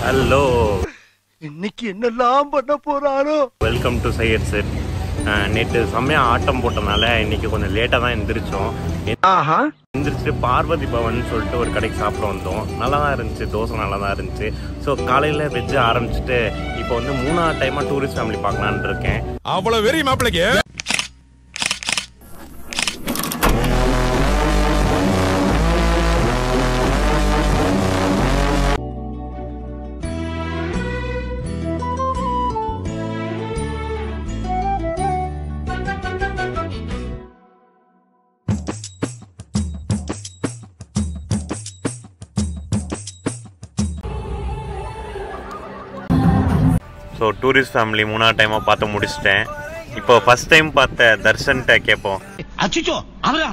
Hello, இன்னைக்கு என்னெல்லாம் பண்ண போறாரோ. வெல்கம் டு சையத் செட். நேற்று செம்மையாக ஆட்டம் போட்டனால இன்னைக்கு கொஞ்சம் லேட்டாக தான் எந்திரிச்சோம். எந்திரிச்சிட்டு பார்வதி பவன் சொல்லிட்டு ஒரு கடைக்கு சாப்பிட வந்தோம். நல்லா தான் இருந்துச்சு, தோசை நல்லா தான் இருந்துச்சு. ஸோ காலையில் வெஜ்ஜு ஆரம்பிச்சுட்டு இப்போ வந்து 3ஆவது டைமாக டூரிஸ்ட் ஃபேமிலி பார்க்கலான்னு இருக்கேன். அவ்வளோ வெறி மாப்பிளைக்கு. ஸோ டூரிஸ்ட் ஃபேமிலி 3ஆவது டைமாக பார்த்து முடிச்சிட்டேன். இப்போ ஃபர்ஸ்ட் டைம் பார்த்த தர்ஷன்கிட்ட கேட்போம். அச்சோ, அவரா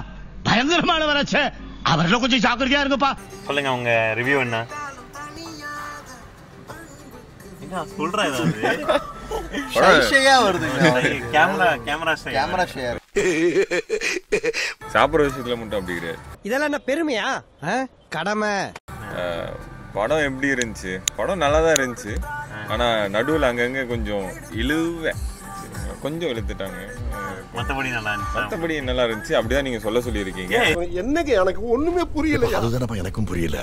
பயங்கரமானவராச்சே, அவர்ல கொஞ்சம் ஜாக்கிரதையா இருங்கப்பா. சொல்லுங்க, உங்க ரிவ்யூ என்ன? சொல்றேன் சாப்பிட்ற விஷயத்துல மட்டும் அப்படி கிடையாது. இதெல்லாம் என்ன பெருமையா? கடமை. படம் எப்படி இருந்துச்சு? படம் நல்லா தான் இருந்துச்சு. ஆனா நடுவில் அங்கங்க கொஞ்சம் கொஞ்சம் இழுத்துட்டாங்க. மற்றபடி நல்லா இருந்துச்சு. அப்படிதான் நீங்க சொல்லியிருக்கீங்க. என்னங்க எனக்கு ஒண்ணுமே புரியல. அதுதானப்பா எனக்கும் புரியல.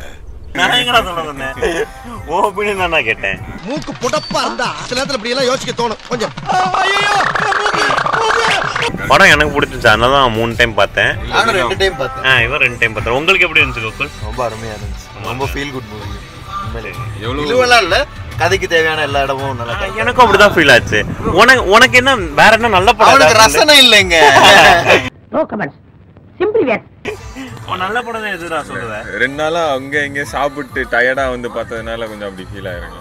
கேட்டேன். மூக்கு புடப்பா இருந்தா சில நேரத்துல இப்படி எல்லாம் யோசிக்க தோணும் கொஞ்சம். படம் எனக்கு பிடிச்சிச்சு, அதனால 3 டைம் பார்த்தேன். நானும் 2 டைம் பார்த்தேன். இவன் 2 டைம் பார்த்தேன். உங்களுக்கு எப்படி இருந்துச்சு கோகுல்? ரொம்ப அருமையா இருந்துச்சு. ரொம்ப ஃபீல் குட் மூவி. எவ்வளவு இல்ல, கதைக்கு தேவையான எல்லா இடமும் நல்லா. எனக்கும் அப்படிதான் ஃபீல் ஆச்சு. உனக்கு என்ன வேற என்ன நல்ல படம்? ரசனை இல்லைங்க. No comments, simply waste. நல்ல படம் தான் எதுடா சொல்லுவேன். 2 நாளா அங்க இங்க சாப்பிட்டு டயர்டா வந்து பார்த்ததுனால கொஞ்சம் அப்படி ஃபீல் ஆயிருங்க.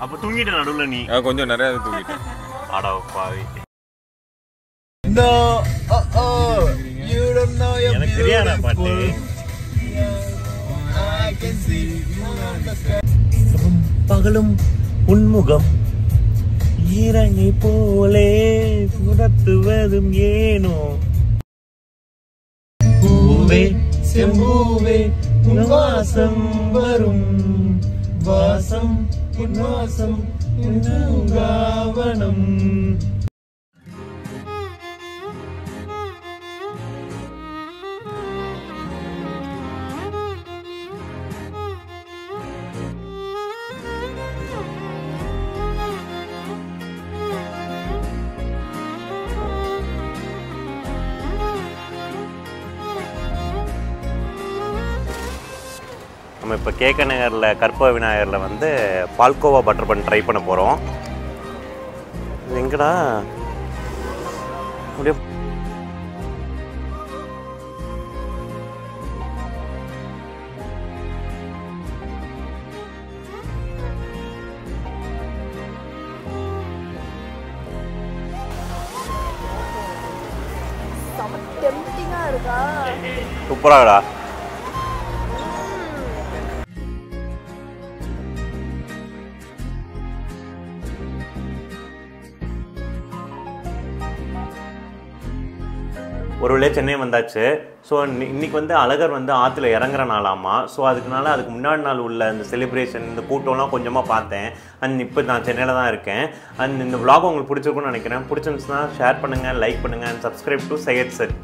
அப்ப தூங்கிட்ட நடுவுல நீ? கொஞ்சம் நிறைய தூங்கிட்டேன். அட பாவி. எனக்கு தெரியாத பாட்டு. பகலும் உன்முகம் ஈரங்கை போலே உணர்த்துவதும் ஏனோ. பூவே செம்பூவே உன் வாசம் வரும், வாசம் உன் வாசம் உன் பூங்காவனம். நம்ம இப்போ கேக்க நகரில் கற்பக விநாயகரில் வந்து பால்கோவா பட்டர் பன் ட்ரை பண்ண போகிறோம். எங்கடா அப்படியே சூப்பராகடா. ஒரு வழியாக சென்னை வந்தாச்சு. ஸோ இன்னைக்கு வந்து அழகர் வந்து ஆற்றுல இறங்குற நாளாமா. ஸோ அதுக்கு முன்னாடி நாள் உள்ள இந்த செலிப்ரேஷன், இந்த கூட்டம்லாம் கொஞ்சமாக பார்த்தேன். அண்ட் இப்போ நான் சென்னையில் தான் இருக்கேன். அண்ட் இந்த vlog உங்களுக்கு பிடிச்சிருக்குன்னு நினைக்கிறேன். பிடிச்சிருந்துச்சுன்னா ஷேர் பண்ணுங்கள், லைக் பண்ணுங்கள் and subscribe to Syed set.